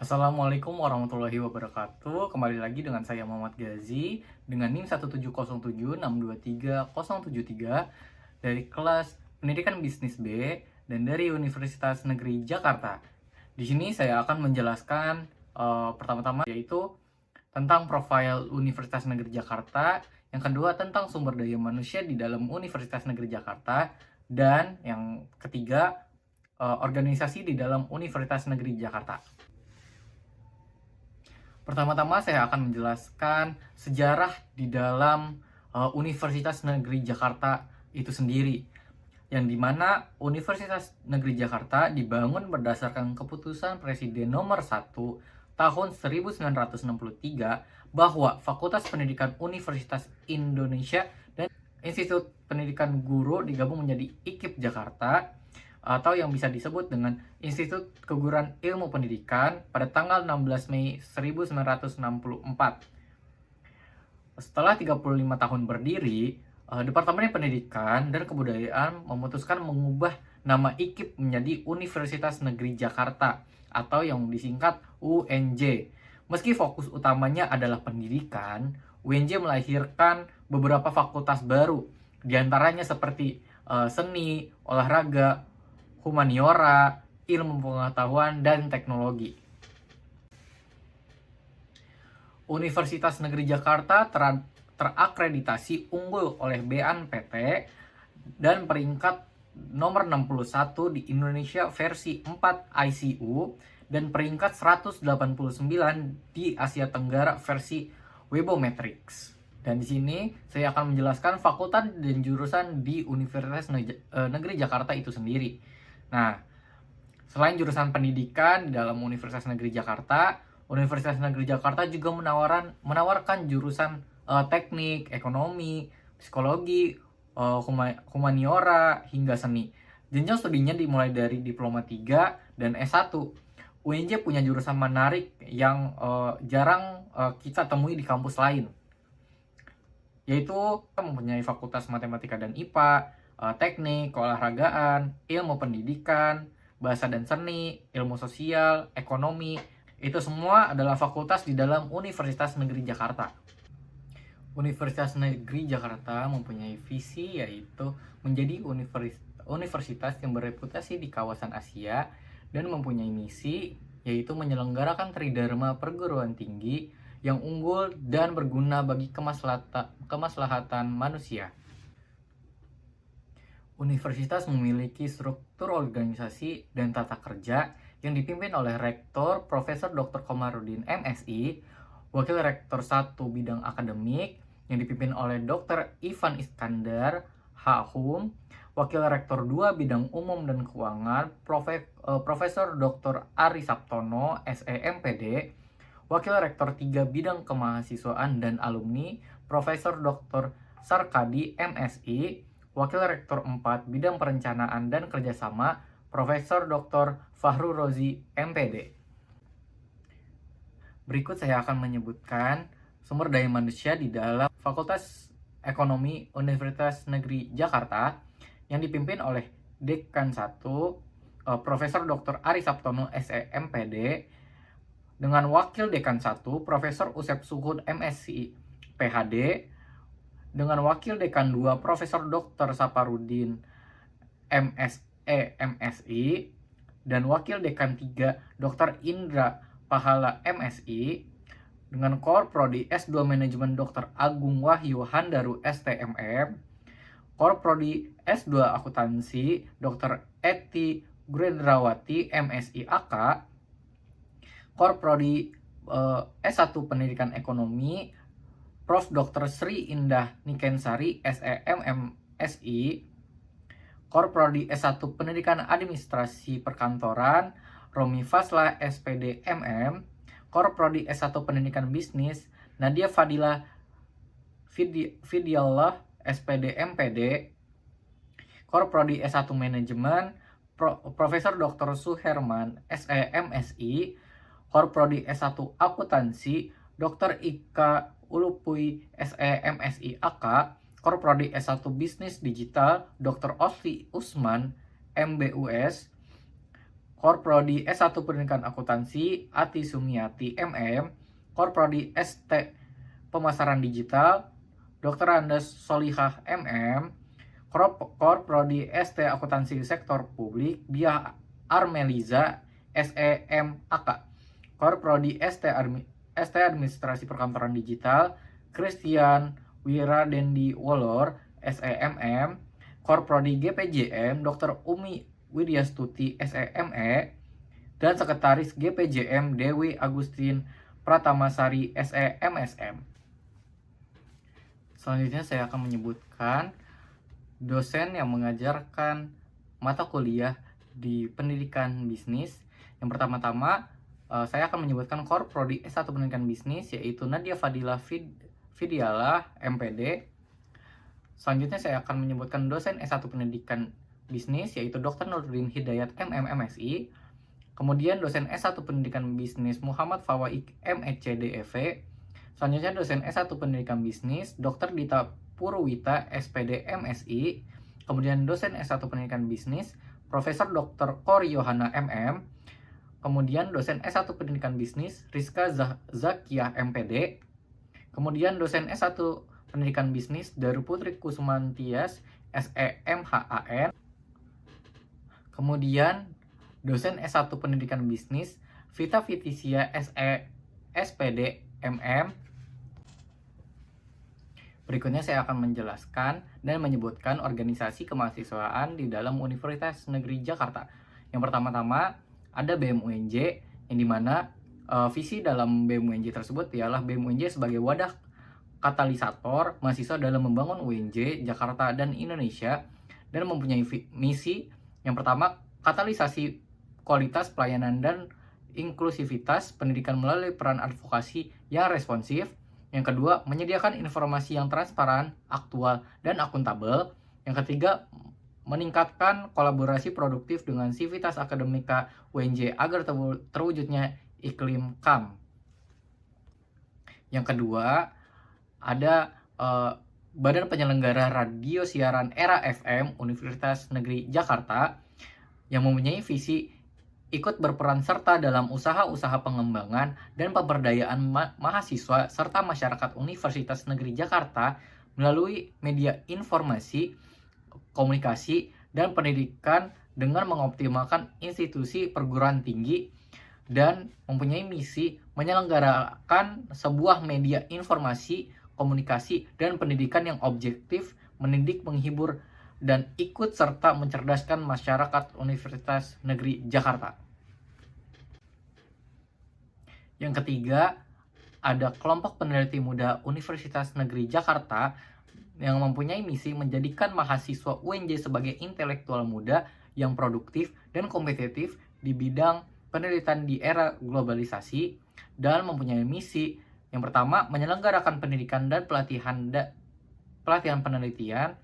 Assalamualaikum warahmatullahi wabarakatuh. Kembali lagi dengan saya Muhammad Gazi dengan NIM 17076230073 dari kelas Pendidikan Bisnis B dan dari Universitas Negeri Jakarta. Di sini saya akan menjelaskan pertama-tama yaitu tentang profil Universitas Negeri Jakarta, yang kedua tentang sumber daya manusia di dalam Universitas Negeri Jakarta, dan yang ketiga organisasi di dalam Universitas Negeri Jakarta. Pertama-tama saya akan menjelaskan sejarah di dalam Universitas Negeri Jakarta itu sendiri, yang dimana Universitas Negeri Jakarta dibangun berdasarkan keputusan Presiden nomor 1 tahun 1963 bahwa Fakultas Pendidikan Universitas Indonesia dan Institut Pendidikan Guru digabung menjadi IKIP Jakarta, atau yang bisa disebut dengan Institut Keguruan Ilmu Pendidikan, pada tanggal 16 Mei 1964. Setelah 35 tahun berdiri, Departemen Pendidikan dan Kebudayaan memutuskan mengubah nama IKIP menjadi Universitas Negeri Jakarta atau yang disingkat UNJ. Meski fokus utamanya adalah pendidikan, UNJ melahirkan beberapa fakultas baru, diantaranya seperti seni, olahraga, humaniora, ilmu pengetahuan, dan teknologi. Universitas Negeri Jakarta terakreditasi unggul oleh BNPT dan peringkat nomor 61 di Indonesia versi 4 ICU dan peringkat 189 di Asia Tenggara versi Webometrics. Dan di sini saya akan menjelaskan fakultas dan jurusan di Universitas Negeri Jakarta itu sendiri. Nah, selain jurusan pendidikan di dalam Universitas Negeri Jakarta, Universitas Negeri Jakarta juga menawarkan jurusan teknik, ekonomi, psikologi, humaniora, hingga seni. Jenjang studinya dimulai dari Diploma 3 dan S1. UNJ punya jurusan menarik yang jarang kita temui di kampus lain, yaitu mempunyai Fakultas Matematika dan IPA, teknik, keolahragaan, ilmu pendidikan, bahasa dan seni, ilmu sosial, ekonomi. Itu semua adalah fakultas di dalam Universitas Negeri Jakarta. Universitas Negeri Jakarta mempunyai visi yaitu menjadi universitas yang bereputasi di kawasan Asia dan mempunyai misi yaitu menyelenggarakan tridharma perguruan tinggi yang unggul dan berguna bagi kemaslahatan manusia. Universitas memiliki struktur organisasi dan tata kerja yang dipimpin oleh Rektor Profesor Dr. Komarudin MSI, Wakil Rektor 1 Bidang Akademik yang dipimpin oleh Dr. Ivan Iskandar, H.Hum, Wakil Rektor 2 Bidang Umum dan Keuangan, Profesor Dr. Ari Saptono, SEMPD, Wakil Rektor 3 Bidang Kemahasiswaan dan Alumni, Profesor Dr. Sarkadi, MSI, Wakil Rektor 4 Bidang Perencanaan dan Kerjasama, Profesor Dr. Fahru Rozi, MPD. Berikut saya akan menyebutkan sumber daya manusia di dalam Fakultas Ekonomi Universitas Negeri Jakarta yang dipimpin oleh Dekan 1, Profesor Dr. Ari Saptono, SEMPD, dengan Wakil Dekan 1, Profesor Usep Suhud, MSI, PhD, dengan Wakil Dekan 2, Profesor Dr. Saparudin, MSE, MSI, dan Wakil Dekan 3, Dr. Indra Pahala, MSI, dengan Kor Prodi S2 Manajemen Dr. Agung Wahyu Handaru, STMM, Kor Prodi S2 Akuntansi Dr. Eti Gurendrawati, MSI AK, Kor Prodi S1 Pendidikan Ekonomi Prof. Dr. Sri Indah Nikensari, SEMMSI, Kor Prodi S1 Pendidikan Administrasi Perkantoran Romi Faslah, SPD MM, Kor Prodi S1 Pendidikan Bisnis Nadia Fadila Fidiallah, SPD MPD, Kor Prodi S1 Manajemen Profesor Dr. Suherman, SEMSI, Kor Prodi S1 Akuntansi Dr. Ika Ulupui, SEMSI AK, Kor Prodi S1 Bisnis Digital Dr. Osli Usman, MBUS, Core Prodi S1 Pendidikan Akuntansi Ati Sumiati MM, Core Prodi ST Pemasaran Digital Dr. Andes Solihah MM, Core Prodi ST Akuntansi Sektor Publik Dia Armeliza SEM AK, Core Prodi ST Administrasi Perkantoran Digital Christian Wiradendi Wolor SEMM, Core Prodi GPJM Dr. Umi Widyastuti SEME, dan Sekretaris GPJM Dewi Agustin Pratamasari SEMSM. Selanjutnya saya akan menyebutkan dosen yang mengajarkan mata kuliah di pendidikan bisnis. Yang pertama-tama saya akan menyebutkan Core Prodi S1 Pendidikan Bisnis, yaitu Nadia Fadila Fidialah MPD. Selanjutnya saya akan menyebutkan dosen S1 Pendidikan Bisnis, yaitu Dr. Nurdin Hidayat MMMSI. Kemudian dosen S1 Pendidikan Bisnis Muhammad Fawaik MEC DEV. Selanjutnya dosen S1 Pendidikan Bisnis Dr. Dita Purwita SPD MSI. Kemudian dosen S1 Pendidikan Bisnis Profesor Dr. Kor Yohana MM. Kemudian dosen S1 Pendidikan Bisnis Rizka Zakiyah MPD. Kemudian dosen S1 Pendidikan Bisnis Daru Putri Kusumantias SEMHAN. Kemudian dosen S1 Pendidikan Bisnis Vita Fitisia SE SPD MM. Berikutnya saya akan menjelaskan dan menyebutkan organisasi kemahasiswaan di dalam Universitas Negeri Jakarta. Yang pertama-tama ada BEM UNJ, yang dimana visi dalam BEM UNJ tersebut ialah BEM UNJ sebagai wadah katalisator mahasiswa dalam membangun UNJ, Jakarta, dan Indonesia, dan mempunyai misi yang pertama, katalisasi kualitas pelayanan dan inklusivitas pendidikan melalui peran advokasi yang responsif. Yang kedua, menyediakan informasi yang transparan, aktual, dan akuntabel. Yang ketiga, meningkatkan kolaborasi produktif dengan sivitas akademika UNJ agar terwujudnya iklim KAM. Yang kedua, ada Badan Penyelenggara Radio Siaran Era FM Universitas Negeri Jakarta yang mempunyai visi ikut berperan serta dalam usaha-usaha pengembangan dan pemberdayaan mahasiswa serta masyarakat Universitas Negeri Jakarta melalui media informasi, komunikasi, dan pendidikan dengan mengoptimalkan institusi perguruan tinggi dan mempunyai misi menyelenggarakan sebuah media informasi, komunikasi, dan pendidikan yang objektif, mendidik, menghibur, dan ikut serta mencerdaskan masyarakat Universitas Negeri Jakarta. Yang ketiga, ada kelompok peneliti muda Universitas Negeri Jakarta yang mempunyai misi menjadikan mahasiswa UNJ sebagai intelektual muda yang produktif dan kompetitif di bidang penelitian di era globalisasi, dan mempunyai misi yang pertama, menyelenggarakan pendidikan dan pelatihan penelitian.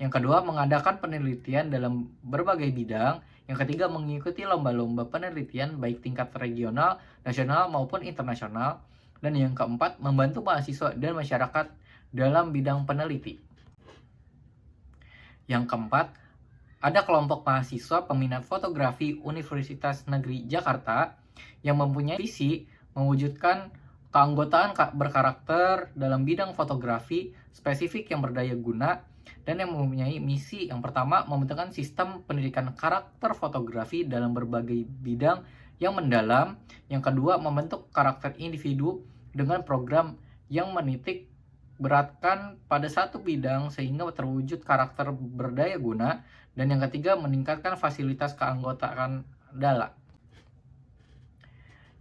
Yang kedua, mengadakan penelitian dalam berbagai bidang. Yang ketiga, mengikuti lomba-lomba penelitian baik tingkat regional, nasional, maupun internasional. Dan yang keempat, membantu mahasiswa dan masyarakat dalam bidang peneliti. Yang keempat, ada kelompok mahasiswa peminat fotografi Universitas Negeri Jakarta yang mempunyai visi mewujudkan keanggotaan berkarakter dalam bidang fotografi spesifik yang berdaya guna, dan yang mempunyai misi yang pertama, membentukkan sistem pendidikan karakter fotografi dalam berbagai bidang yang mendalam. Yang kedua, membentuk karakter individu dengan program yang menitik beratkan pada satu bidang sehingga terwujud karakter berdaya guna. Dan yang ketiga, meningkatkan fasilitas keanggotaan dalam.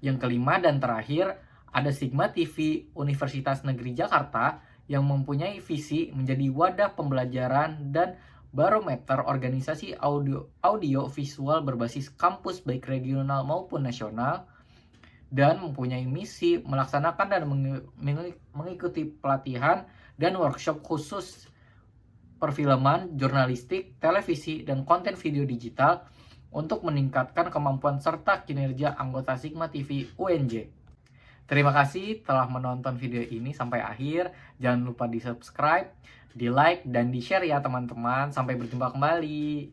Yang kelima dan terakhir, ada Sigma TV Universitas Negeri Jakarta yang mempunyai visi menjadi wadah pembelajaran dan barometer organisasi audio visual berbasis kampus baik regional maupun nasional, dan mempunyai misi melaksanakan dan mengikuti pelatihan dan workshop khusus perfilman, jurnalistik, televisi, dan konten video digital untuk meningkatkan kemampuan serta kinerja anggota Sigma TV UNJ. Terima kasih telah menonton video ini sampai akhir. Jangan lupa di subscribe, di like, dan di share ya teman-teman. Sampai berjumpa kembali.